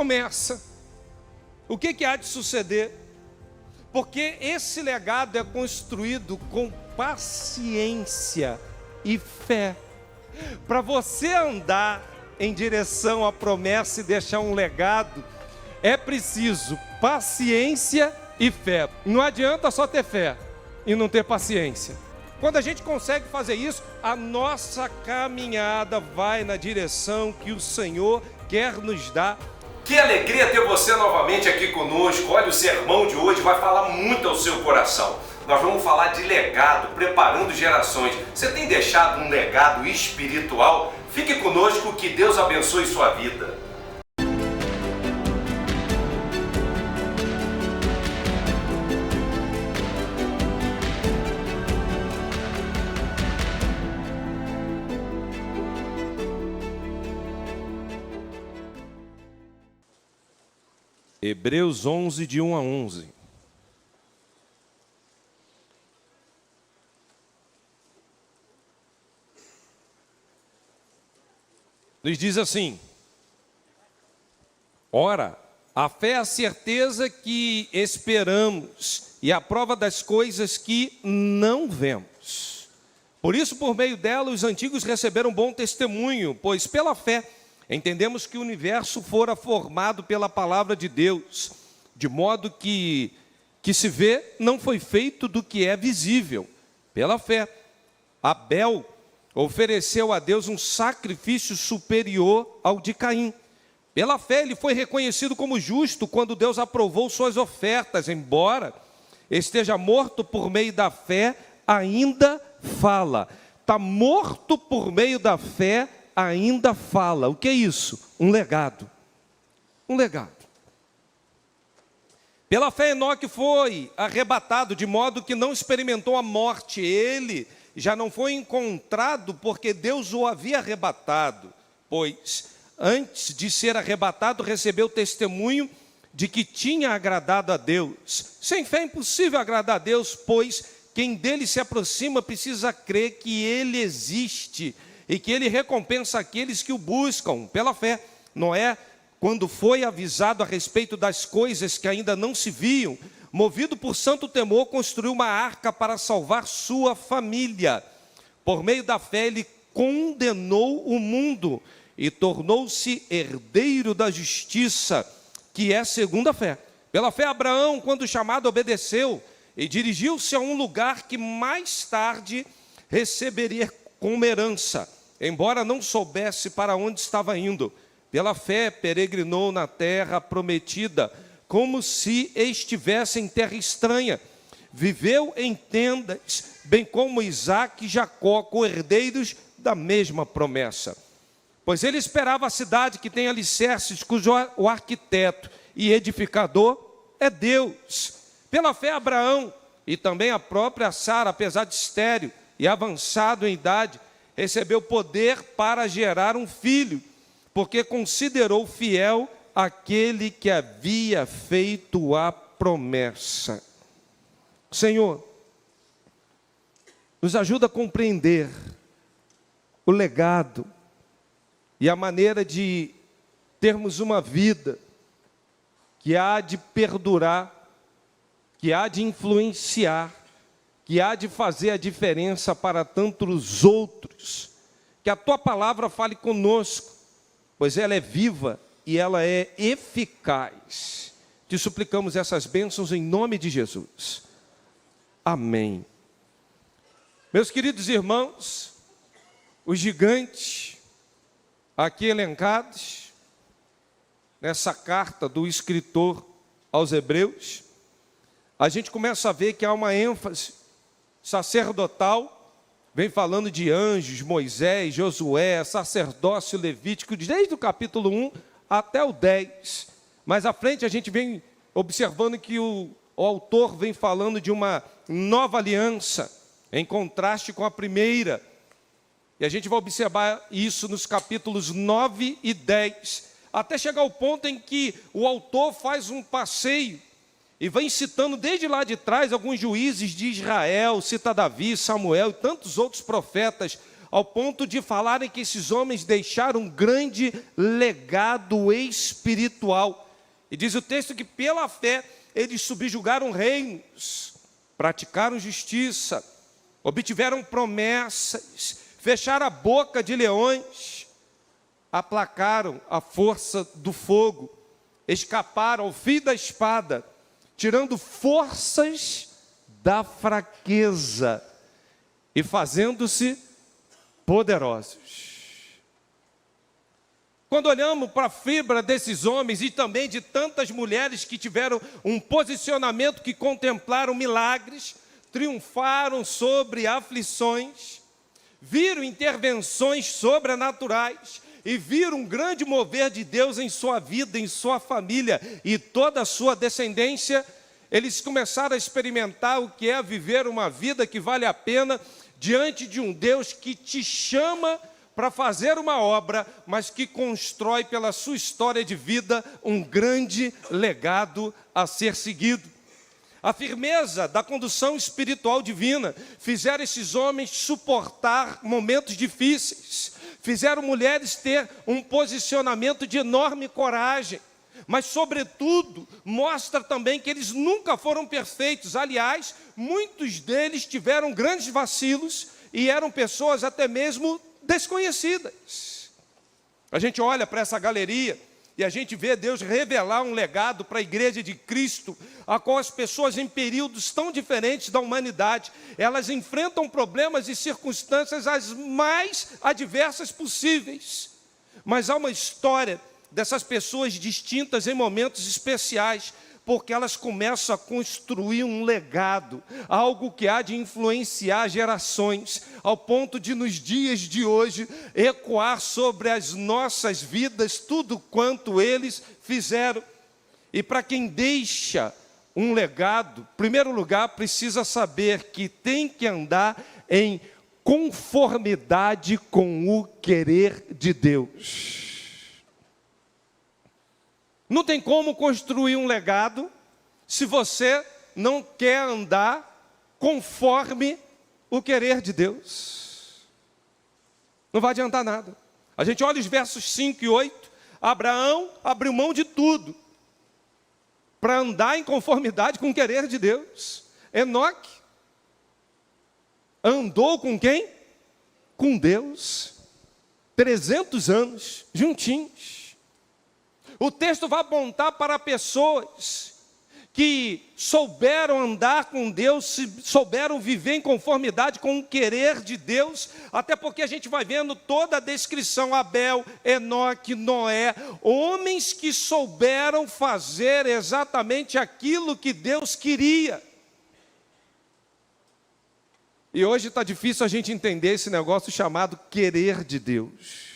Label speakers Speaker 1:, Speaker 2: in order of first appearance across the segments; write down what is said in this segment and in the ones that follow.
Speaker 1: promessa. O que há de suceder? Porque esse legado é construído com paciência e fé. Para você andar em direção à promessa e deixar um legado, é preciso paciência e fé. Não adianta só ter fé e não ter paciência. Quando a gente consegue fazer isso, a nossa caminhada vai na direção que o Senhor quer nos dar.
Speaker 2: Que alegria ter você novamente aqui conosco. Olha, o sermão de hoje vai falar muito ao seu coração. Nós vamos falar de legado, preparando gerações. Você tem deixado um legado espiritual? Fique conosco, que Deus abençoe sua vida.
Speaker 1: Hebreus 11, de 1 a 11. Nos diz assim: ora, a fé é a certeza que esperamos e a prova das coisas que não vemos. Por isso, por meio dela, os antigos receberam bom testemunho, pois pela fé entendemos que o universo fora formado pela palavra de Deus, de modo que se vê não foi feito do que é visível. Pela fé, Abel ofereceu a Deus um sacrifício superior ao de Caim. Pela fé, ele foi reconhecido como justo quando Deus aprovou suas ofertas, embora esteja morto por meio da fé, ainda fala. Está morto por meio da fé, ainda fala. O que é isso? Um legado. Um legado. Pela fé, Enoque foi arrebatado, de modo que não experimentou a morte. Ele já não foi encontrado porque Deus o havia arrebatado, pois antes de ser arrebatado recebeu testemunho de que tinha agradado a Deus. Sem fé é impossível agradar a Deus, pois quem dele se aproxima precisa crer que ele existe e que ele recompensa aqueles que o buscam. Pela fé, Noé, quando foi avisado a respeito das coisas que ainda não se viam, movido por santo temor, construiu uma arca para salvar sua família. Por meio da fé, ele condenou o mundo e tornou-se herdeiro da justiça, que é segundo a fé. Pela fé, Abraão, quando chamado, obedeceu e dirigiu-se a um lugar que mais tarde receberia como herança, embora não soubesse para onde estava indo. Pela fé, peregrinou na terra prometida, como se estivesse em terra estranha. Viveu em tendas, bem como Isaque e Jacó, co-herdeiros da mesma promessa. Pois ele esperava a cidade que tem alicerces, cujo o arquiteto e edificador é Deus. Pela fé, Abraão e também a própria Sara, apesar de estéril e avançado em idade, recebeu poder para gerar um filho, porque considerou fiel aquele que havia feito a promessa. Senhor, nos ajuda a compreender o legado e a maneira de termos uma vida que há de perdurar, que há de influenciar, que há de fazer a diferença para tantos outros. Que a Tua palavra fale conosco, pois ela é viva e ela é eficaz. Te suplicamos essas bênçãos em nome de Jesus. Amém. Meus queridos irmãos, os gigantes aqui elencados nessa carta do escritor aos Hebreus, a gente começa a ver que há uma ênfase sacerdotal. Vem falando de anjos, Moisés, Josué, sacerdócio levítico, desde o capítulo 1 até o 10. Mais à frente a gente vem observando que o autor vem falando de uma nova aliança, em contraste com a primeira. E a gente vai observar isso nos capítulos 9 e 10, até chegar ao ponto em que o autor faz um passeio e vem citando desde lá de trás alguns juízes de Israel, cita Davi, Samuel e tantos outros profetas, ao ponto de falarem que esses homens deixaram um grande legado espiritual. E diz o texto que pela fé eles subjugaram reinos, praticaram justiça, obtiveram promessas, fecharam a boca de leões, aplacaram a força do fogo, escaparam ao fio da espada, tirando forças da fraqueza e fazendo-se poderosos. Quando olhamos para a fibra desses homens e também de tantas mulheres que tiveram um posicionamento, que contemplaram milagres, triunfaram sobre aflições, viram intervenções sobrenaturais e viram um grande mover de Deus em sua vida, em sua família e toda a sua descendência, eles começaram a experimentar o que é viver uma vida que vale a pena diante de um Deus que te chama para fazer uma obra, mas que constrói pela sua história de vida um grande legado a ser seguido. A firmeza da condução espiritual divina fizeram esses homens suportar momentos difíceis, fizeram mulheres ter um posicionamento de enorme coragem, mas sobretudo mostra também que eles nunca foram perfeitos. Aliás, muitos deles tiveram grandes vacilos e eram pessoas até mesmo desconhecidas. A gente olha para essa galeria e a gente vê Deus revelar um legado para a igreja de Cristo, a qual as pessoas em períodos tão diferentes da humanidade, elas enfrentam problemas e circunstâncias as mais adversas possíveis. Mas há uma história dessas pessoas distintas em momentos especiais, porque elas começam a construir um legado, algo que há de influenciar gerações, ao ponto de nos dias de hoje ecoar sobre as nossas vidas tudo quanto eles fizeram. E para quem deixa um legado, em primeiro lugar, precisa saber que tem que andar em conformidade com o querer de Deus. Não tem como construir um legado se você não quer andar conforme o querer de Deus. Não vai adiantar nada. A gente olha os versos 5 e 8. Abraão abriu mão de tudo para andar em conformidade com o querer de Deus. Enoque andou com quem? Com Deus. 300 anos juntinhos. O texto vai apontar para pessoas que souberam andar com Deus, souberam viver em conformidade com o querer de Deus, até porque a gente vai vendo toda a descrição: Abel, Enoque, Noé, homens que souberam fazer exatamente aquilo que Deus queria. E hoje está difícil a gente entender esse negócio chamado querer de Deus.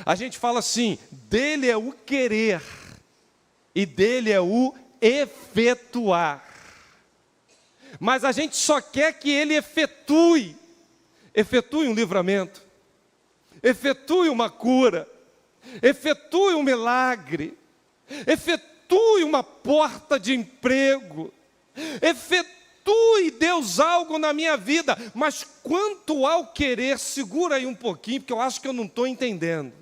Speaker 1: A gente fala assim, dele é o querer e dele é o efetuar. Mas a gente só quer que ele efetue um livramento, efetue uma cura, efetue um milagre, efetue uma porta de emprego, efetue, Deus, algo na minha vida. Mas quanto ao querer, segura aí um pouquinho, porque eu acho que eu não estou entendendo.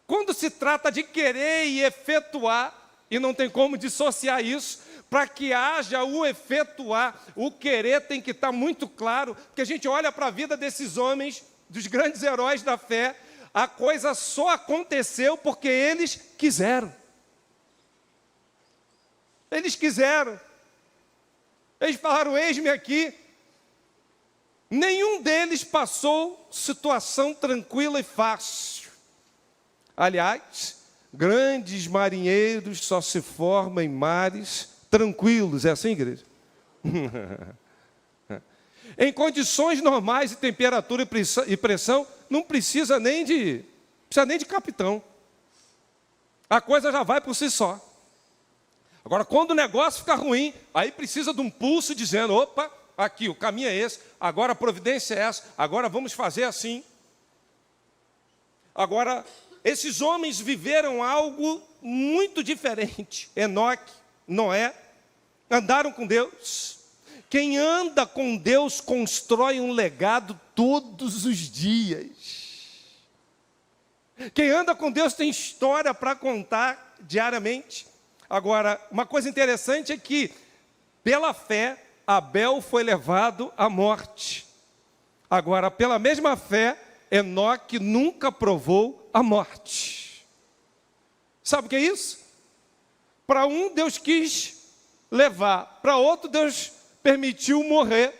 Speaker 1: Quando se trata de querer e efetuar, e não tem como dissociar isso, para que haja o efetuar, o querer tem que estar muito claro, porque a gente olha para a vida desses homens, dos grandes heróis da fé, a coisa só aconteceu porque eles quiseram. Eles quiseram. Eles falaram: eis-me aqui. Nenhum deles passou situação tranquila e fácil. Aliás, grandes marinheiros só se formam em mares tranquilos. É assim, igreja? Em condições normais de temperatura e pressão, não precisa nem de capitão. A coisa já vai por si só. Agora, quando o negócio fica ruim, aí precisa de um pulso dizendo: opa, aqui, o caminho é esse, agora a providência é essa, agora vamos fazer assim. Agora, esses homens viveram algo muito diferente. Enoque, Noé, andaram com Deus, Quem anda com Deus constrói um legado todos os dias. Quem anda com Deus tem história para contar diariamente. Agora, uma coisa interessante é que, pela fé, Abel foi levado à morte. Agora, pela mesma fé, Enoque nunca provou a morte. Sabe o que é isso? Para um, Deus quis levar. Para outro, Deus permitiu morrer.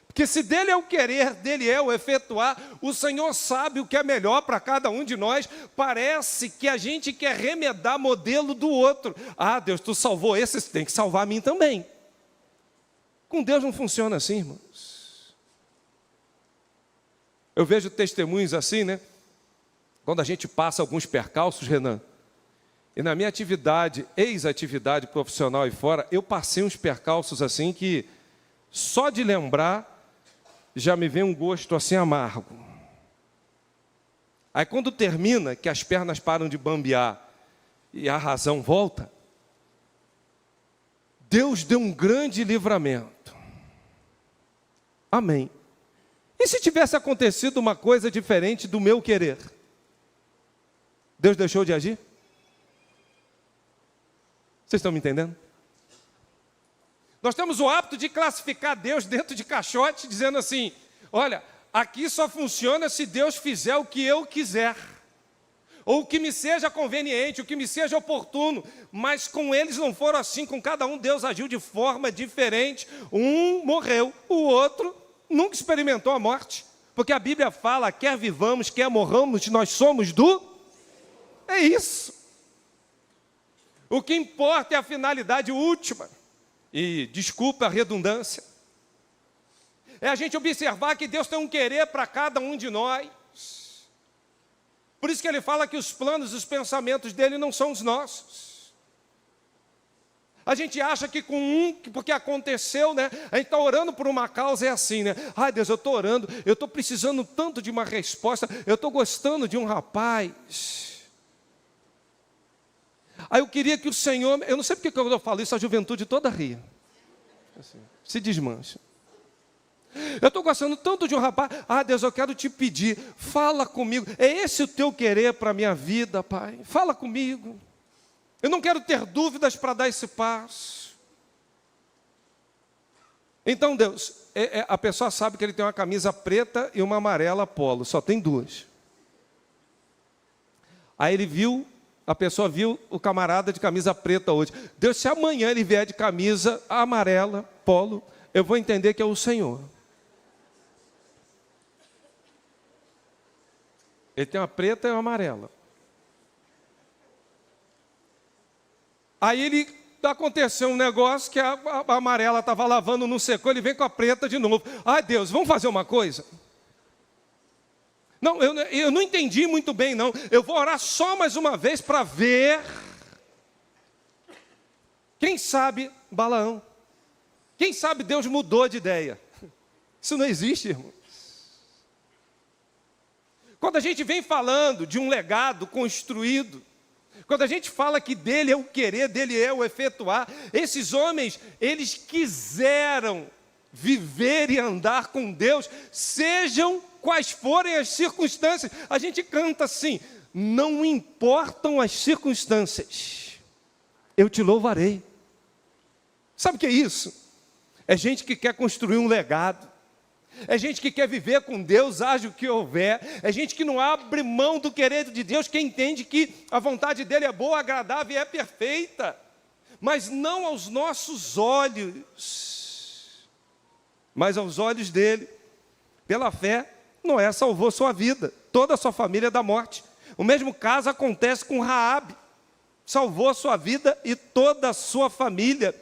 Speaker 1: Porque se dele é o querer, dele é o efetuar, o Senhor sabe o que é melhor para cada um de nós. Parece que a gente quer remedar modelo do outro. Ah, Deus, tu salvou esse, você tem que salvar a mim também. Com Deus não funciona assim, irmãos. Eu vejo testemunhos assim, né? Quando a gente passa alguns percalços, Renan, e na minha atividade, ex-atividade profissional e fora, eu passei uns percalços assim que, só de lembrar, já me vem um gosto assim amargo. Aí quando termina, que as pernas param de bambear e a razão volta, Deus deu um grande livramento. Amém. E se tivesse acontecido uma coisa diferente do meu querer? Deus deixou de agir? Vocês estão me entendendo? Nós temos o hábito de classificar Deus dentro de caixote, dizendo assim, olha, aqui só funciona se Deus fizer o que eu quiser, ou o que me seja conveniente, o que me seja oportuno, mas com eles não foram assim, com cada um Deus agiu de forma diferente, um morreu, o outro nunca experimentou a morte, porque a Bíblia fala, quer vivamos, quer morramos, nós somos do... É isso. O que importa é a finalidade última. E desculpa a redundância, é a gente observar que Deus tem um querer para cada um de nós. Por isso que ele fala que os planos e os pensamentos dele não são os nossos. A gente acha que com um, porque aconteceu, né? A gente está orando por uma causa, é assim, né? Ai Deus, eu estou orando, eu estou precisando tanto de uma resposta, eu estou gostando de um rapaz. Aí eu queria que o Senhor, eu não sei porque eu falo isso, a juventude toda ria, assim, se desmancha. Eu estou gostando tanto de um rapaz, ah Deus, eu quero te pedir, fala comigo, é esse o teu querer para a minha vida, Pai? Fala comigo, eu não quero ter dúvidas para dar esse passo. Então Deus, a pessoa sabe que ele tem uma camisa preta e uma amarela polo, só tem duas. Aí ele viu, a pessoa viu o camarada de camisa preta hoje. Deus, se amanhã ele vier de camisa amarela, polo, eu vou entender que é o Senhor. Ele tem uma preta e uma amarela. Aí aconteceu um negócio que a amarela estava lavando, não secou, ele vem com a preta de novo. Ai Deus, vamos fazer uma coisa? Não, eu não entendi muito bem, não. Eu vou orar só mais uma vez para ver. Quem sabe, Balaão? Quem sabe Deus mudou de ideia? Isso não existe, irmãos. Quando a gente vem falando de um legado construído, quando a gente fala que dele é o querer, dele é o efetuar, esses homens, eles quiseram viver e andar com Deus, sejam quais forem as circunstâncias. A gente canta assim, não importam as circunstâncias, eu te louvarei. Sabe o que é isso? É gente que quer construir um legado, é gente que quer viver com Deus, haja o que houver, é gente que não abre mão do querer de Deus, que entende que a vontade dele é boa, agradável e é perfeita, mas não aos nossos olhos, mas aos olhos dele. Pela fé, Noé salvou sua vida, toda a sua família da morte. O mesmo caso acontece com Raabe, salvou sua vida e toda a sua família.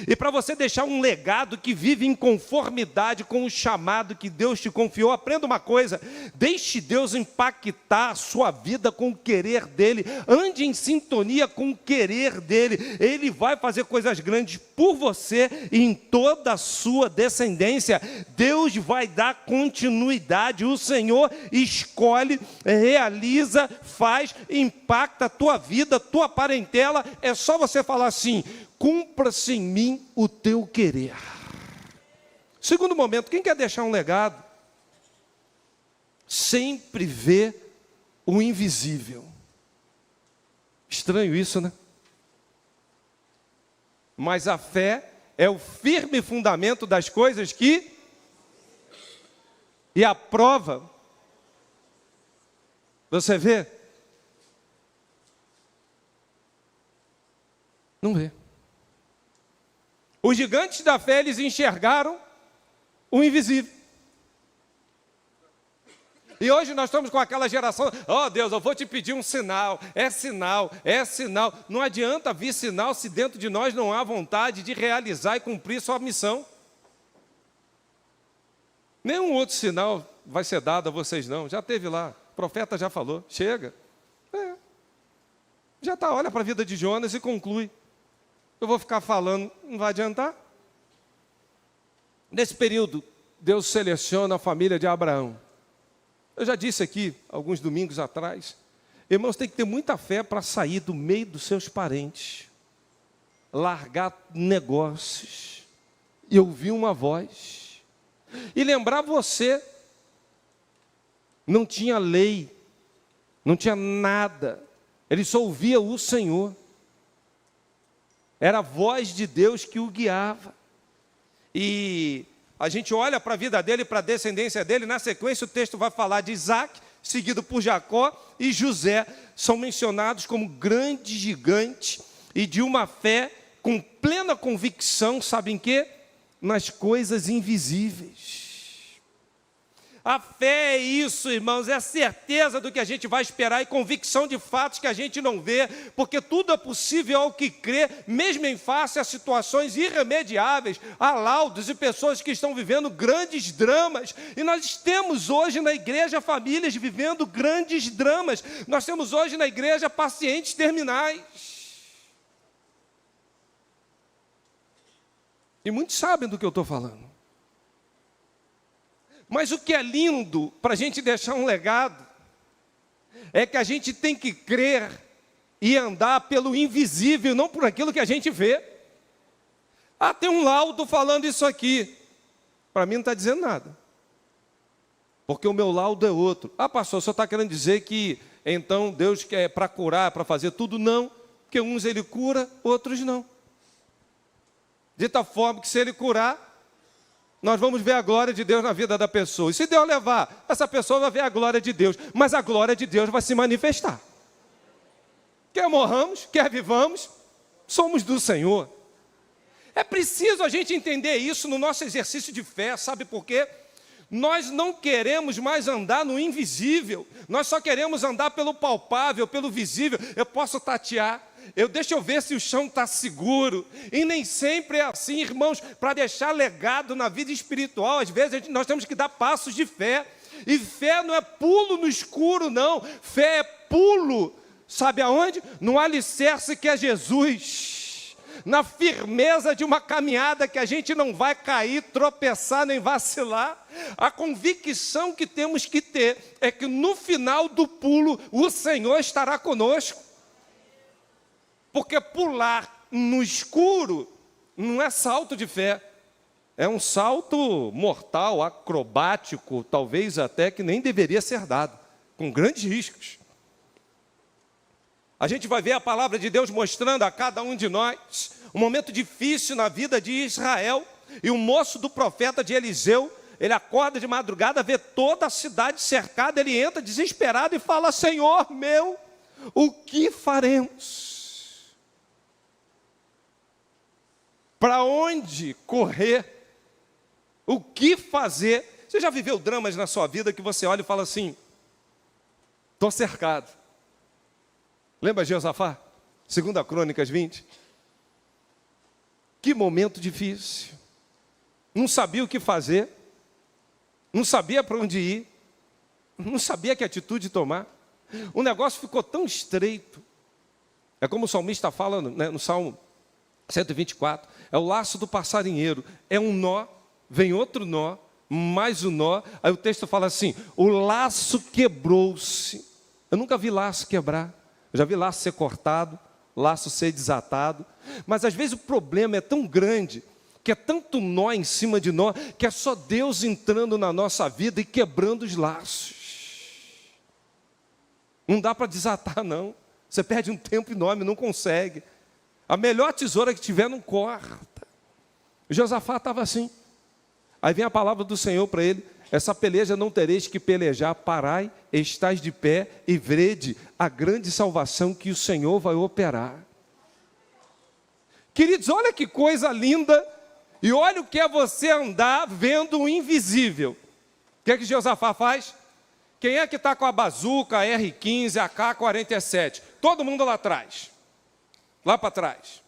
Speaker 1: E para você deixar um legado que vive em conformidade com o chamado que Deus te confiou, aprenda uma coisa, deixe Deus impactar a sua vida com o querer dEle, ande em sintonia com o querer dEle, Ele vai fazer coisas grandes por você e em toda a sua descendência. Deus vai dar continuidade, o Senhor escolhe, realiza, faz, impacta a tua vida, a tua parentela. É só você falar assim, cumpra-se em mim o teu querer. Segundo momento, quem quer deixar um legado, sempre vê o invisível. Estranho isso, né? Mas a fé é o firme fundamento das coisas que... E a prova, você vê? Não vê. Os gigantes da fé, eles enxergaram o invisível. E hoje nós estamos com aquela geração, oh Deus, eu vou te pedir um sinal, é sinal, é sinal. Não adianta vir sinal se dentro de nós não há vontade de realizar e cumprir sua missão. Nenhum outro sinal vai ser dado a vocês não, já teve lá, o profeta já falou, chega. Já está, olha para a vida de Jonas e conclui. Eu vou ficar falando, não vai adiantar. Nesse período, Deus seleciona a família de Abraão. Eu já disse aqui, alguns domingos atrás, irmãos, tem que ter muita fé para sair do meio dos seus parentes, largar negócios, e ouvir uma voz, e lembrar você, não tinha lei, não tinha nada, ele só ouvia o Senhor, era a voz de Deus que o guiava, e a gente olha para a vida dele, para a descendência dele, na sequência o texto vai falar de Isaac, seguido por Jacó e José, são mencionados como grandes gigantes e de uma fé com plena convicção, sabem quê? Nas coisas invisíveis. A fé é isso, irmãos, é a certeza do que a gente vai esperar e convicção de fatos que a gente não vê, porque tudo é possível ao que crê, mesmo em face a situações irremediáveis, a laudos e pessoas que estão vivendo grandes dramas. E nós temos hoje na igreja famílias vivendo grandes dramas. Nós temos hoje na igreja pacientes terminais. E muitos sabem do que eu estou falando. Mas o que é lindo para a gente deixar um legado é que a gente tem que crer e andar pelo invisível, não por aquilo que a gente vê. Ah, tem um laudo falando isso aqui. Para mim não está dizendo nada. Porque o meu laudo é outro. Ah, pastor, o senhor está querendo dizer que então Deus quer para curar, para fazer tudo? Não. Porque uns ele cura, outros não. De tal forma que se ele curar, nós vamos ver a glória de Deus na vida da pessoa. E se Deus levar, essa pessoa vai ver a glória de Deus. Mas a glória de Deus vai se manifestar. Quer morramos, quer vivamos, somos do Senhor. É preciso a gente entender isso no nosso exercício de fé. Sabe por quê? Nós não queremos mais andar no invisível. Nós só queremos andar pelo palpável, pelo visível. Eu posso tatear. Deixa eu ver se o chão está seguro. E nem sempre é assim, irmãos. Para deixar legado na vida espiritual, às vezes nós temos que dar passos de fé. E fé não é pulo no escuro, não. Fé é pulo, sabe aonde? No alicerce que é Jesus. Na firmeza de uma caminhada que a gente não vai cair, tropeçar, nem vacilar. A convicção que temos que ter é que no final do pulo, o Senhor estará conosco. Porque pular no escuro não é salto de fé, é um salto mortal, acrobático, talvez até que nem deveria ser dado, com grandes riscos. A gente vai ver a palavra de Deus mostrando a cada um de nós um momento difícil na vida de Israel, e o moço do profeta de Eliseu, ele acorda de madrugada, vê toda a cidade cercada, ele entra desesperado e fala: Senhor meu, o que faremos? Para onde correr? O que fazer? Você já viveu dramas na sua vida que você olha e fala assim: estou cercado. Lembra de Josafá? 2 Crônicas 20. Que momento difícil. Não sabia o que fazer. Não sabia para onde ir. Não sabia que atitude tomar. O negócio ficou tão estreito. É como o salmista fala, né, no Salmo 124, é o laço do passarinheiro, é um nó, vem outro nó, mais um nó, aí o texto fala assim: o laço quebrou-se. Eu nunca vi laço quebrar, eu já vi laço ser cortado, laço ser desatado, mas às vezes o problema é tão grande que é tanto nó em cima de nó, que é só Deus entrando na nossa vida e quebrando os laços. Não dá para desatar, não. Você perde um tempo enorme, não consegue. A melhor tesoura que tiver não corta. Josafá estava assim. Aí vem a palavra do Senhor para ele: essa peleja não tereis que pelejar, parai, estais de pé e vrede a grande salvação que o Senhor vai operar. Queridos, olha que coisa linda, e olha o que é você andar vendo o invisível. O que é que Josafá faz? Quem é que está com a bazuca, a R15, a AK-47? Todo mundo lá atrás. Lá para trás.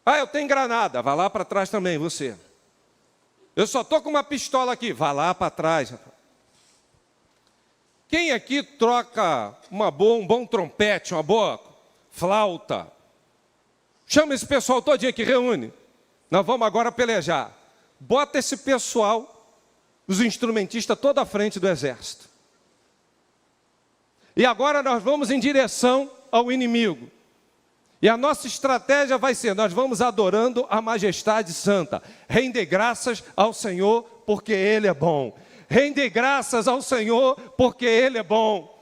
Speaker 1: Ah, eu tenho granada. Vai lá para trás também, você. Eu só estou com uma pistola aqui. Vai lá para trás. Quem aqui troca um bom trompete, uma boa flauta? Chama esse pessoal todinho aqui, reúne. Nós vamos agora pelejar. Bota esse pessoal, os instrumentistas, toda à frente do exército. E agora nós vamos em direção ao inimigo. E a nossa estratégia vai ser: nós vamos adorando a majestade santa. Render graças ao Senhor, porque Ele é bom. Render graças ao Senhor, porque Ele é bom.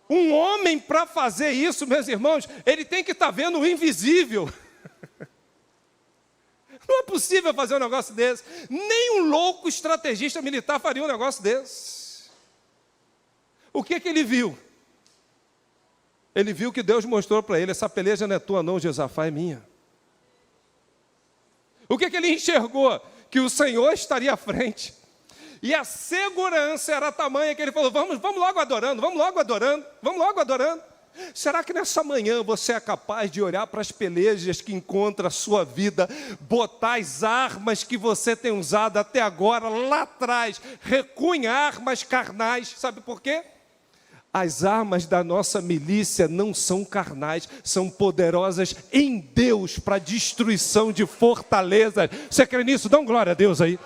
Speaker 1: Um homem, para fazer isso, meus irmãos, ele tem que estar vendo o invisível. Não é possível fazer um negócio desse. Nem um louco estrategista militar faria um negócio desse. O que ele viu? Ele viu que Deus mostrou para ele: essa peleja não é tua não, Josafá, é minha. O que ele enxergou? Que o Senhor estaria à frente. E a segurança era tamanha que ele falou: vamos logo adorando, vamos logo adorando, vamos logo adorando. Será que nessa manhã você é capaz de olhar para as pelejas que encontra a sua vida, botar as armas que você tem usado até agora lá atrás, recunha armas carnais? Sabe por quê? As armas da nossa milícia não são carnais, são poderosas em Deus para destruição de fortalezas. Você crê nisso? Dá glória a Deus aí.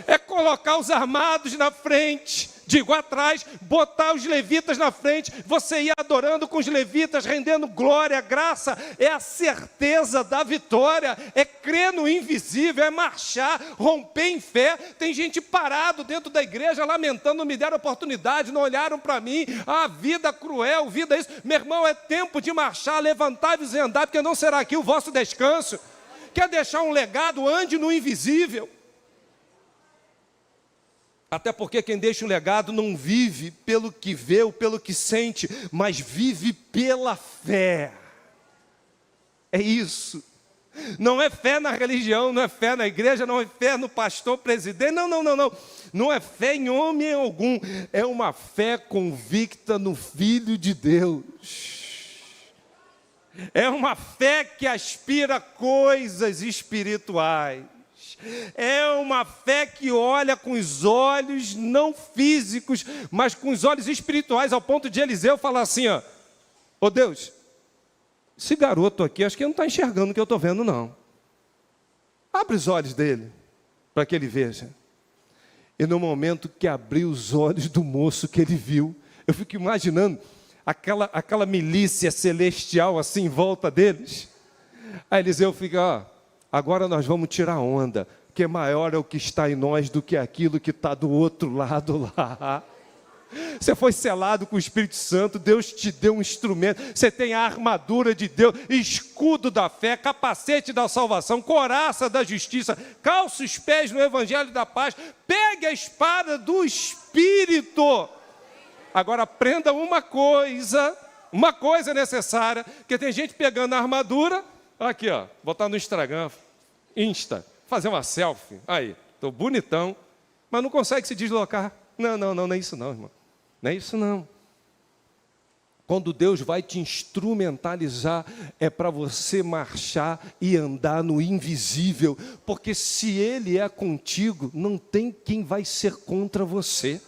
Speaker 1: É colocar os armados na frente, digo atrás, botar os levitas na frente, você ir adorando com os levitas, rendendo glória, graça, é a certeza da vitória, é crer no invisível, é marchar, romper em fé. Tem gente parado dentro da igreja, lamentando: não me deram oportunidade, não olharam para mim, vida cruel, vida isso. Meu irmão, é tempo de marchar, levantai-vos e andar, porque não será aqui o vosso descanso. Quer deixar um legado? Ande no invisível. Até porque quem deixa um legado não vive pelo que vê ou pelo que sente, mas vive pela fé. É isso. Não é fé na religião, não é fé na igreja, não é fé no pastor presidente, não. Não é fé em homem algum, é uma fé convicta no Filho de Deus. É uma fé que aspira coisas espirituais. É uma fé que olha com os olhos não físicos, mas com os olhos espirituais, ao ponto de Eliseu falar assim: ô Deus, esse garoto aqui, acho que não está enxergando o que eu estou vendo, não. Abre os olhos dele, para que ele veja. E no momento que abriu os olhos do moço que ele viu, eu fico imaginando aquela milícia celestial assim em volta deles. Aí Eliseu fica: agora nós vamos tirar onda, porque maior é o que está em nós do que aquilo que está do outro lado lá. Você foi selado com o Espírito Santo, Deus te deu um instrumento, você tem a armadura de Deus, escudo da fé, capacete da salvação, couraça da justiça, calça os pés no evangelho da paz, pegue a espada do Espírito. Agora aprenda uma coisa necessária, que tem gente pegando a armadura, aqui botar no Instagram, fazer uma selfie, aí, estou bonitão, mas não consegue se deslocar. Não é isso não, irmão. Não é isso não. Quando Deus vai te instrumentalizar, é para você marchar e andar no invisível, porque se Ele é contigo, não tem quem vai ser contra você.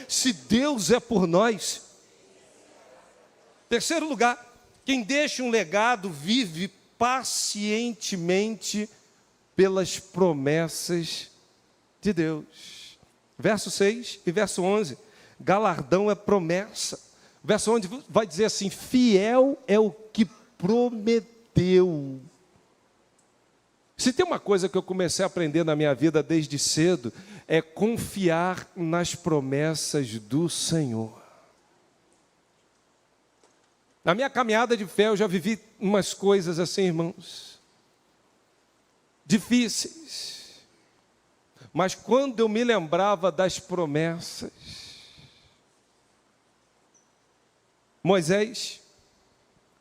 Speaker 1: Se Deus é por nós. Terceiro lugar, quem deixa um legado vive pacientemente pelas promessas de Deus. Verso 6 e verso 11, galardão é promessa. Verso 11 vai dizer assim: fiel é o que prometeu. Se tem uma coisa que eu comecei a aprender na minha vida desde cedo, é confiar nas promessas do Senhor. Na minha caminhada de fé, eu já vivi umas coisas assim, irmãos, difíceis. Mas quando eu me lembrava das promessas, Moisés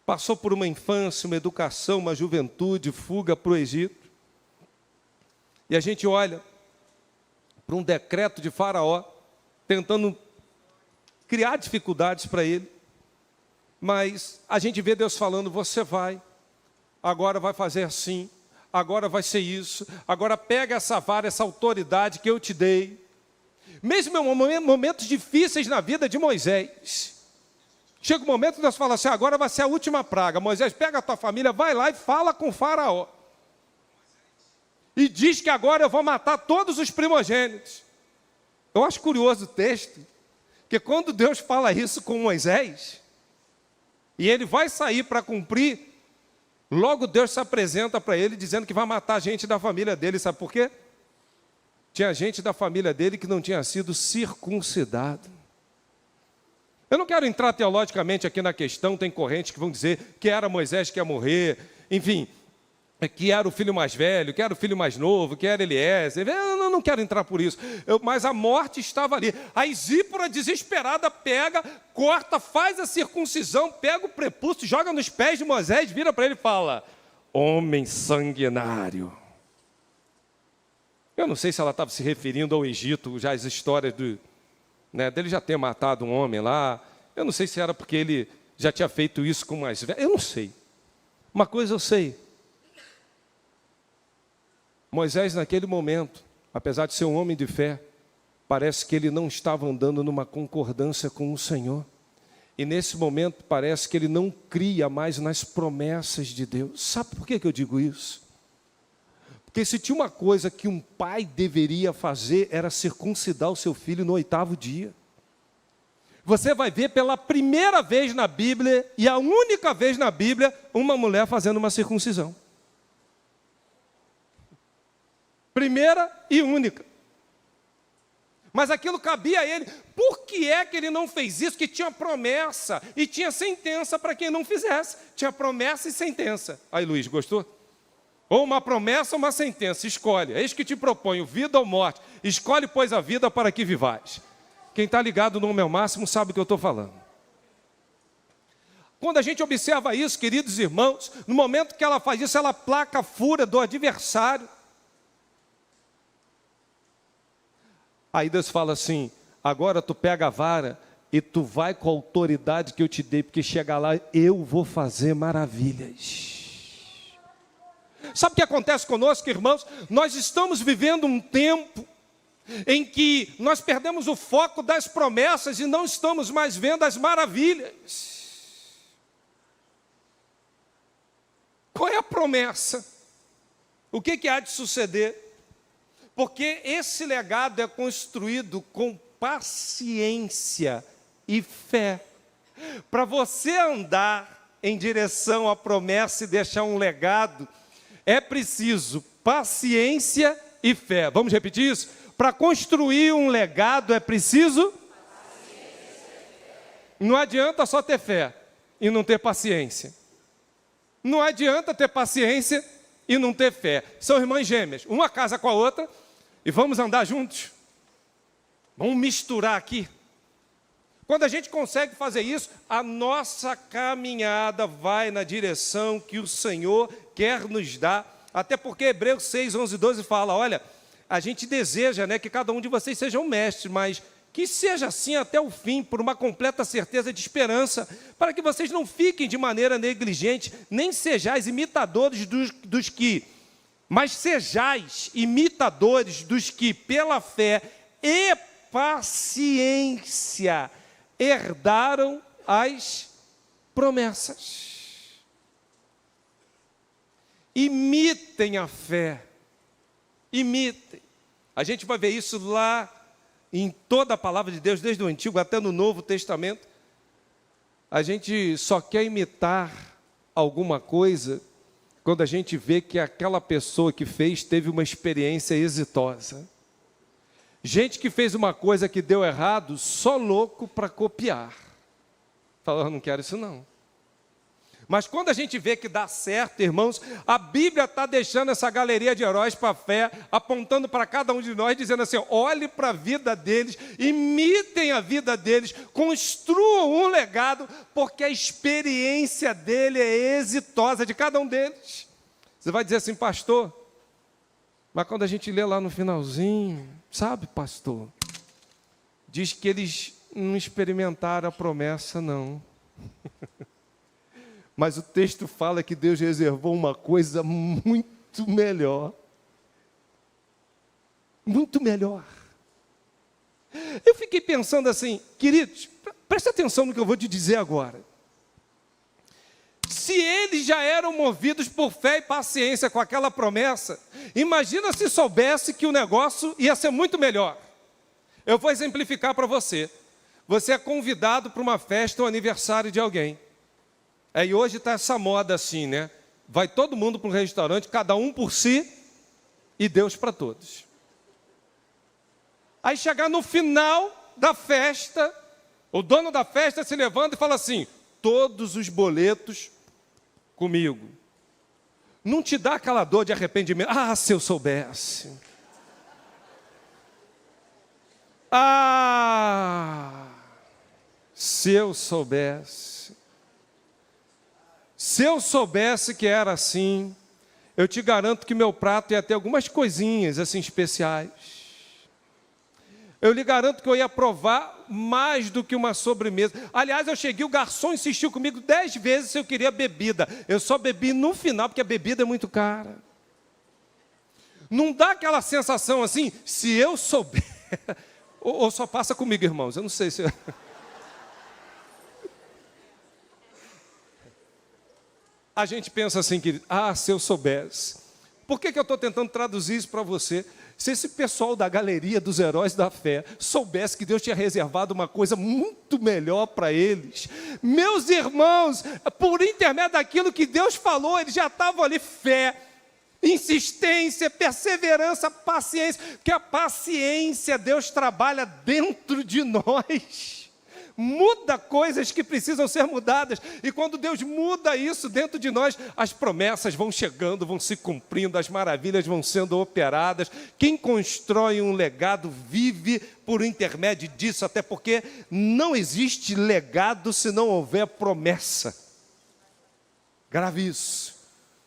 Speaker 1: passou por uma infância, uma educação, uma juventude, fuga para o Egito. E a gente olha para um decreto de Faraó, tentando criar dificuldades para ele. Mas a gente vê Deus falando, você vai, agora vai fazer assim, agora vai ser isso, agora pega essa vara, essa autoridade que eu te dei. Mesmo em momentos difíceis na vida de Moisés, chega um momento que Deus fala assim, agora vai ser a última praga. Moisés, pega a tua família, vai lá e fala com o Faraó. E diz que agora eu vou matar todos os primogênitos. Eu acho curioso o texto, que quando Deus fala isso com Moisés, e ele vai sair para cumprir, logo Deus se apresenta para ele dizendo que vai matar gente da família dele. Sabe por quê? Tinha gente da família dele que não tinha sido circuncidado. Eu não quero entrar teologicamente aqui na questão, tem correntes que vão dizer que era Moisés que ia morrer, enfim, que era o filho mais velho, que era o filho mais novo, que era Eliezer. Eu não quero entrar por isso, mas a morte estava ali. A Zípora desesperada pega, corta, faz a circuncisão, pega o prepúcio, joga nos pés de Moisés, vira para ele e fala, homem sanguinário. Eu não sei se ela estava se referindo ao Egito, já as histórias dele já ter matado um homem lá. Eu não sei se era porque ele já tinha feito isso com mais velho. Eu não sei. Uma coisa eu sei. Moisés, naquele momento, apesar de ser um homem de fé, parece que ele não estava andando numa concordância com o Senhor. E nesse momento parece que ele não cria mais nas promessas de Deus. Sabe por que eu digo isso? Porque se tinha uma coisa que um pai deveria fazer, era circuncidar o seu filho no 8º dia. Você vai ver pela primeira vez na Bíblia, e a única vez na Bíblia, uma mulher fazendo uma circuncisão. Primeira e única. Mas aquilo cabia a ele. Por que é que ele não fez isso? Que tinha promessa e tinha sentença para quem não fizesse. Tinha promessa e sentença. Aí, Luiz, gostou? Ou uma promessa ou uma sentença, escolhe. Eis que te proponho, vida ou morte. Escolhe, pois, a vida para que vivais. Quem está ligado no meu máximo sabe o que eu estou falando. Quando a gente observa isso, queridos irmãos, no momento que ela faz isso, ela placa a fúria do adversário. Aí Deus fala assim, agora tu pega a vara e tu vai com a autoridade que eu te dei, porque chegar lá eu vou fazer maravilhas. Sabe o que acontece conosco, irmãos? Nós estamos vivendo um tempo em que nós perdemos o foco das promessas e não estamos mais vendo as maravilhas. Qual é a promessa? O que há de suceder? Porque esse legado é construído com paciência e fé. Para você andar em direção à promessa e deixar um legado, é preciso paciência e fé. Vamos repetir isso? Para construir um legado é preciso paciência e fé. Não adianta só ter fé e não ter paciência. Não adianta ter paciência e não ter fé. São irmãs gêmeas, uma casa com a outra, e vamos andar juntos. Vamos misturar aqui. Quando a gente consegue fazer isso, a nossa caminhada vai na direção que o Senhor quer nos dar. Até porque Hebreus 6, 11 e 12 fala, olha, a gente deseja, que cada um de vocês seja um mestre, mas que seja assim até o fim, por uma completa certeza de esperança, para que vocês não fiquem de maneira negligente, nem sejais imitadores dos que, mas sejais imitadores dos que, pela fé e paciência, herdaram as promessas. Imitem a fé. Imitem. A gente vai ver isso lá em toda a palavra de Deus, desde o Antigo até no Novo Testamento. A gente só quer imitar alguma coisa quando a gente vê que aquela pessoa que fez teve uma experiência exitosa. Gente que fez uma coisa que deu errado, só louco para copiar. Falando, não quero isso não. Mas quando a gente vê que dá certo, irmãos, a Bíblia está deixando essa galeria de heróis para a fé, apontando para cada um de nós, dizendo assim, olhe para a vida deles, imitem a vida deles, construam um legado, porque a experiência dele é exitosa, de cada um deles. Você vai dizer assim, pastor, mas quando a gente lê lá no finalzinho, sabe, pastor, diz que eles não experimentaram a promessa, não. Mas o texto fala que Deus reservou uma coisa muito melhor. Muito melhor. Eu fiquei pensando assim, queridos, preste atenção no que eu vou te dizer agora. Se eles já eram movidos por fé e paciência com aquela promessa, imagina se soubesse que o negócio ia ser muito melhor. Eu vou exemplificar para você. Você é convidado para uma festa ou aniversário de alguém. E hoje está essa moda assim, né? Vai todo mundo para um restaurante, cada um por si e Deus para todos. Aí chegar no final da festa, o dono da festa se levanta e fala assim, todos os boletos comigo. Não te dá aquela dor de arrependimento? Ah, se eu soubesse. Ah, se eu soubesse. Se eu soubesse que era assim, eu te garanto que meu prato ia ter algumas coisinhas assim especiais. Eu lhe garanto que eu ia provar mais do que uma sobremesa. Aliás, eu cheguei, o garçom insistiu comigo 10 vezes se eu queria bebida. Eu só bebi no final, porque a bebida é muito cara. Não dá aquela sensação assim, se eu souber... ou só passa comigo, irmãos, eu não sei se... A gente pensa assim, querido, se eu soubesse. Por que eu estou tentando traduzir isso para você? Se esse pessoal da galeria dos heróis da fé soubesse que Deus tinha reservado uma coisa muito melhor para eles, meus irmãos, por intermédio daquilo que Deus falou, eles já estavam ali, fé, insistência, perseverança, paciência, porque a paciência Deus trabalha dentro de nós. Muda coisas que precisam ser mudadas. E quando Deus muda isso dentro de nós, as promessas vão chegando, vão se cumprindo, as maravilhas vão sendo operadas. Quem constrói um legado vive por intermédio disso, até porque não existe legado se não houver promessa. Grave isso.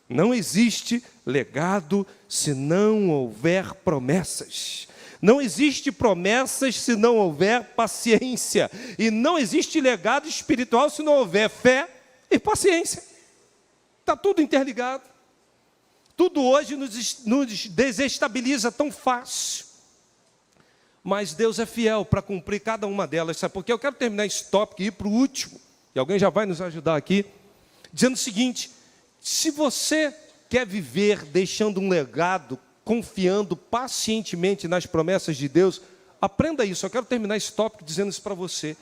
Speaker 1: Não existe legado se não houver promessas. Não existe promessas se não houver paciência. E não existe legado espiritual se não houver fé e paciência. Está tudo interligado. Tudo hoje nos desestabiliza tão fácil. Mas Deus é fiel para cumprir cada uma delas. Sabe por quê? Eu quero terminar esse tópico e ir para o último. E alguém já vai nos ajudar aqui. Dizendo o seguinte, se você quer viver deixando um legado, confiando pacientemente nas promessas de Deus, aprenda isso. Eu quero terminar esse tópico dizendo isso para você.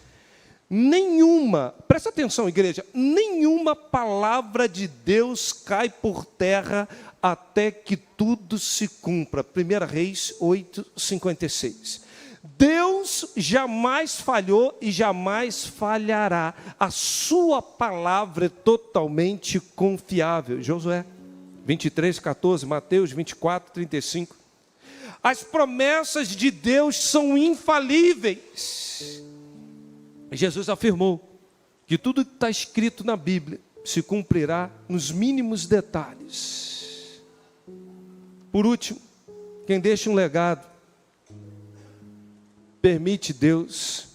Speaker 1: Presta atenção, igreja, nenhuma palavra de Deus cai por terra até que tudo se cumpra. 1 Reis 8:56. Deus jamais falhou e jamais falhará. A sua palavra é totalmente confiável. Josué 23:14, Mateus 24:35. As promessas de Deus são infalíveis. Jesus afirmou que tudo que está escrito na Bíblia se cumprirá nos mínimos detalhes. Por último, quem deixa um legado, permite Deus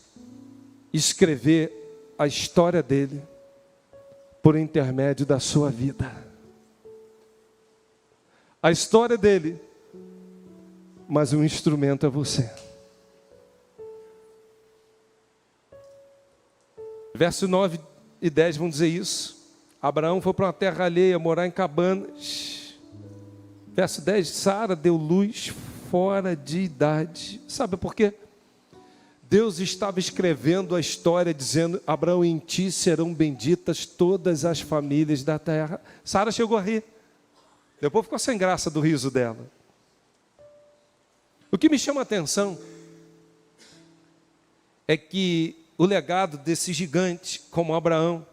Speaker 1: escrever a história dele por intermédio da sua vida. A história dele, mas o instrumento é você. Verso 9 e 10 vão dizer isso. Abraão foi para uma terra alheia, morar em cabanas. Verso 10, Sara deu luz fora de idade. Sabe por quê? Deus estava escrevendo a história dizendo, Abraão, em ti serão benditas todas as famílias da terra. Sara chegou a rir. Depois ficou sem graça do riso dela. O que me chama a atenção é que o legado desse gigante, como Abraão,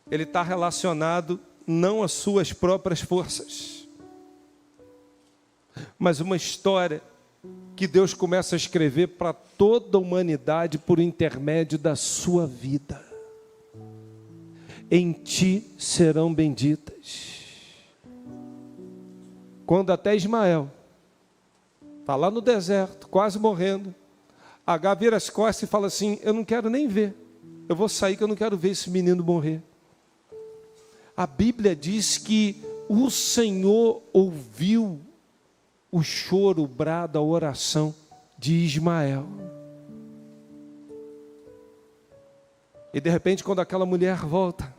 Speaker 1: ele está relacionado não às suas próprias forças, mas uma história que Deus começa a escrever para toda a humanidade por intermédio da sua vida. Em ti serão benditas. Quando até Ismael está lá no deserto, quase morrendo, Agar vira as costas e fala assim: eu não quero nem ver, eu vou sair que eu não quero ver esse menino morrer. A Bíblia diz que o Senhor ouviu o choro, o brado, a oração de Ismael. E de repente, quando aquela mulher volta,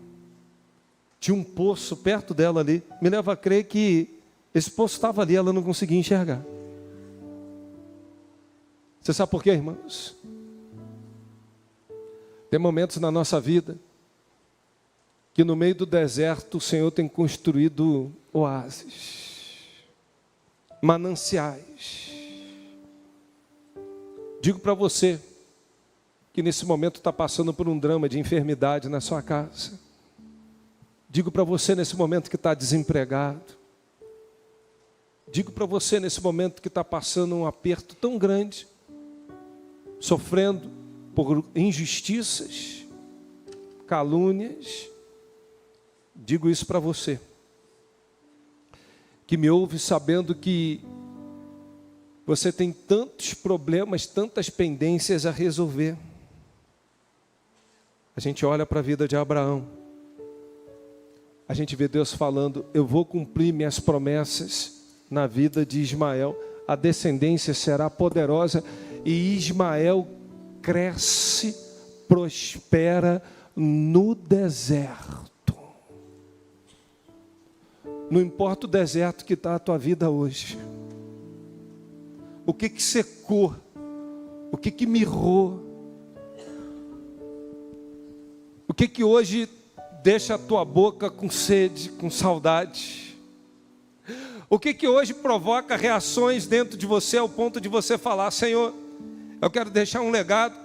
Speaker 1: tinha um poço perto dela ali. Me leva a crer que esse poço estava ali, ela não conseguia enxergar. Você sabe por quê, irmãos? Tem momentos na nossa vida que no meio do deserto o Senhor tem construído oásis, mananciais. Digo para você que nesse momento está passando por um drama de enfermidade na sua casa. Digo para você nesse momento que está desempregado. Digo para você nesse momento que está passando um aperto tão grande, sofrendo por injustiças, calúnias. Digo isso para você, que me ouve sabendo que você tem tantos problemas, tantas pendências a resolver. A gente olha para a vida de Abraão, a gente vê Deus falando: eu vou cumprir minhas promessas na vida de Ismael, a descendência será poderosa, e Ismael cresce, prospera no deserto. Não importa o deserto que está a tua vida hoje, o que secou, o que mirrou, o que hoje deixa a tua boca com sede, com saudade, o que hoje provoca reações dentro de você ao ponto de você falar: Senhor, eu quero deixar um legado,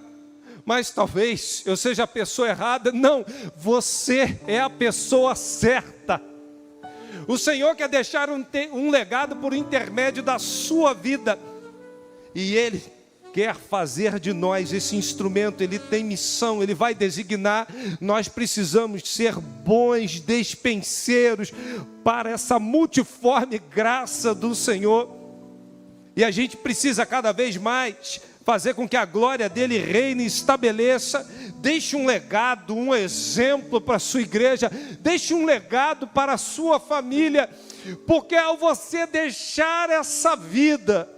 Speaker 1: mas talvez eu seja a pessoa errada. Não, você é a pessoa certa. O Senhor quer deixar um legado por intermédio da sua vida, e Ele quer fazer de nós esse instrumento. Ele tem missão, Ele vai designar. Nós precisamos ser bons despenseiros para essa multiforme graça do Senhor, e a gente precisa cada vez mais fazer com que a glória dele reine e estabeleça. Deixe um legado, um exemplo para a sua igreja, deixe um legado para a sua família, porque ao você deixar essa vida,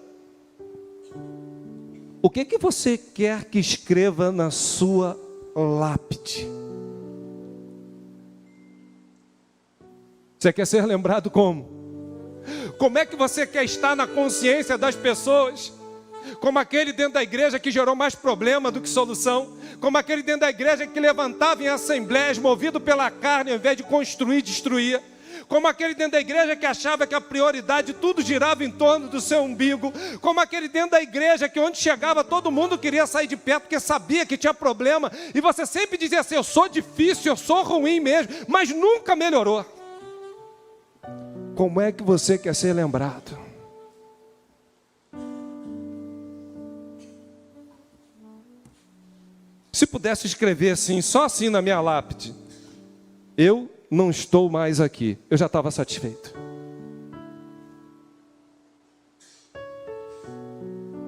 Speaker 1: o que você quer que escreva na sua lápide? Você quer ser lembrado como? Como é que você quer estar na consciência das pessoas? Como aquele dentro da igreja que gerou mais problema do que solução, como aquele dentro da igreja que levantava em assembleias movido pela carne ao invés de construir, destruía, como aquele dentro da igreja que achava que a prioridade tudo girava em torno do seu umbigo, como aquele dentro da igreja que onde chegava todo mundo queria sair de perto porque sabia que tinha problema, e você sempre dizia assim: eu sou difícil, eu sou ruim mesmo, mas nunca melhorou. Como é que você quer ser lembrado? Se pudesse escrever assim, só assim na minha lápide: eu não estou mais aqui, eu já estava satisfeito.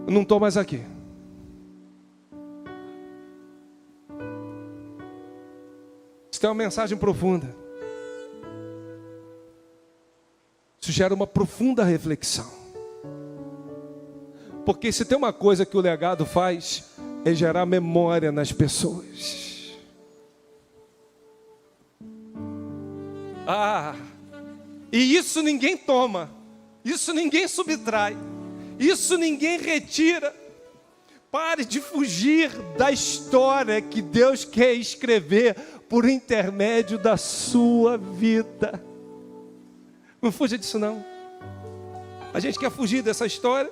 Speaker 1: Eu não estou mais aqui. Isso tem uma mensagem profunda. Isso gera uma profunda reflexão. Porque se tem uma coisa que o legado faz, é gerar memória nas pessoas. E isso ninguém toma, isso ninguém subtrai, isso ninguém retira. Pare de fugir da história que Deus quer escrever por intermédio da sua vida. Não fuja disso não. A gente quer fugir dessa história,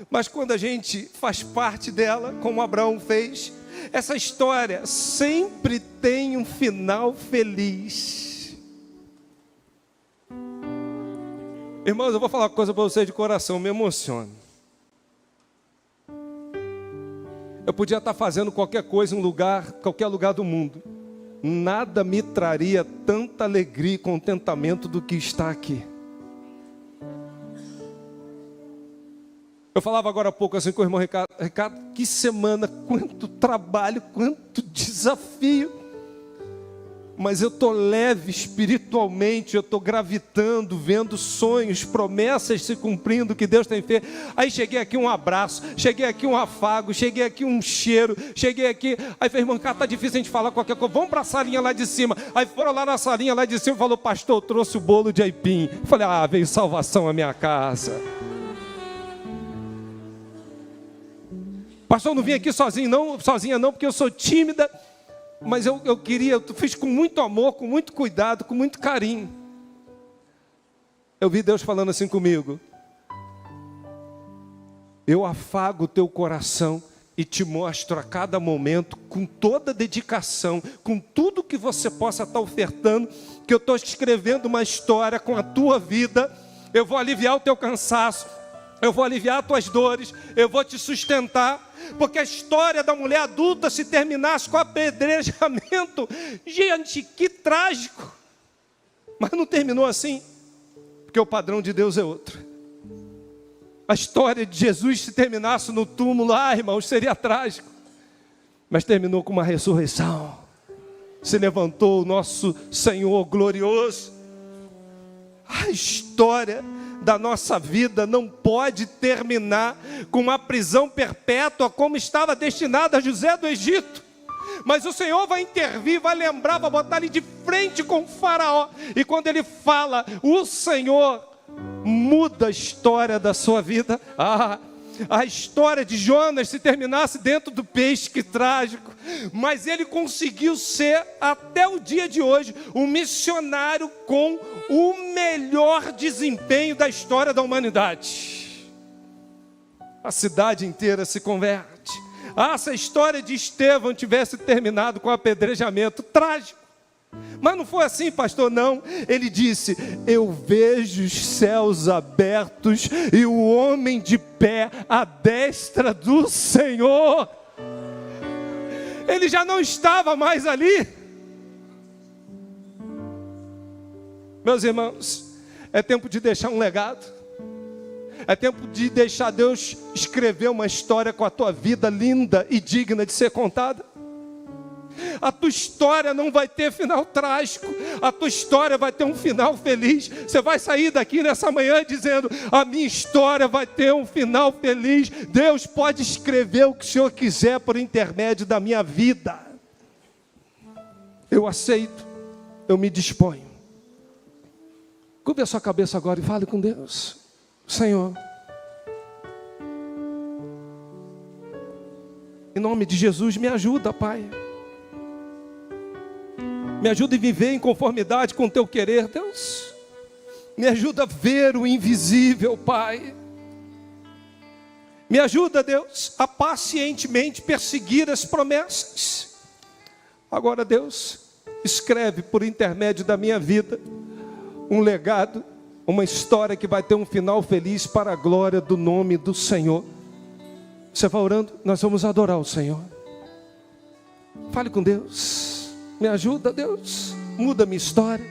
Speaker 1: mas quando a gente faz parte dela, como Abraão fez, essa história sempre tem um final feliz. Irmãos, eu vou falar uma coisa para vocês de coração, me emociona. Eu podia estar fazendo qualquer coisa em qualquer lugar do mundo. Nada me traria tanta alegria e contentamento do que está aqui. Eu falava agora há pouco assim com o irmão Ricardo, que semana, quanto trabalho, quanto desafio. Mas eu estou leve espiritualmente, eu estou gravitando, vendo sonhos, promessas se cumprindo, que Deus tem feito. Aí cheguei aqui um abraço, cheguei aqui um afago, cheguei aqui um cheiro, cheguei aqui. Aí falei, irmão, cara, tá difícil a gente falar qualquer coisa, vamos para a salinha lá de cima. Aí foram lá na salinha lá de cima e falou, pastor, eu trouxe o bolo de aipim. Falei, veio salvação à minha casa. Pastor, eu não vim aqui sozinha não, porque eu sou tímida. Mas eu fiz com muito amor, com muito cuidado, com muito carinho. Eu vi Deus falando assim comigo. Eu afago o teu coração e te mostro a cada momento, com toda dedicação, com tudo que você possa estar ofertando, que eu estou escrevendo uma história com a tua vida. Eu vou aliviar o teu cansaço, eu vou aliviar as tuas dores, eu vou te sustentar. Porque a história da mulher adulta se terminasse com apedrejamento, gente, que trágico. Mas não terminou assim, porque o padrão de Deus é outro. A história de Jesus se terminasse no túmulo, irmãos, seria trágico. Mas terminou com uma ressurreição. Se levantou o nosso Senhor glorioso. A história da nossa vida não pode terminar com uma prisão perpétua como estava destinada a José do Egito. Mas o Senhor vai intervir, vai lembrar, vai botar ele de frente com o faraó. E quando ele fala, o Senhor muda a história da sua vida. A história de Jonas se terminasse dentro do peixe, que trágico. Mas ele conseguiu ser, até o dia de hoje, um missionário com o melhor desempenho da história da humanidade. A cidade inteira se converte. Se a história de Estevão tivesse terminado com apedrejamento, trágico. Mas não foi assim, pastor, não. Ele disse, eu vejo os céus abertos e o homem de pé à destra do Senhor. Ele já não estava mais ali. Meus irmãos, é tempo de deixar um legado. É tempo de deixar Deus escrever uma história com a tua vida linda e digna de ser contada. A tua história não vai ter final trágico. A tua história vai ter um final feliz. Você vai sair daqui nessa manhã dizendo, a minha história vai ter um final feliz. Deus pode escrever o que o Senhor quiser por intermédio da minha vida. Eu aceito, eu me disponho. Curve a sua cabeça agora e fale com Deus. Senhor, em nome de Jesus, me ajuda, Pai. Me ajuda a viver em conformidade com o teu querer, Deus. Me ajuda a ver o invisível, Pai. Me ajuda, Deus, a pacientemente perseguir as promessas. Agora, Deus, escreve por intermédio da minha vida um legado, uma história que vai ter um final feliz para a glória do nome do Senhor. Você vai orando, nós vamos adorar o Senhor. Fale com Deus. Me ajuda, Deus, muda minha história.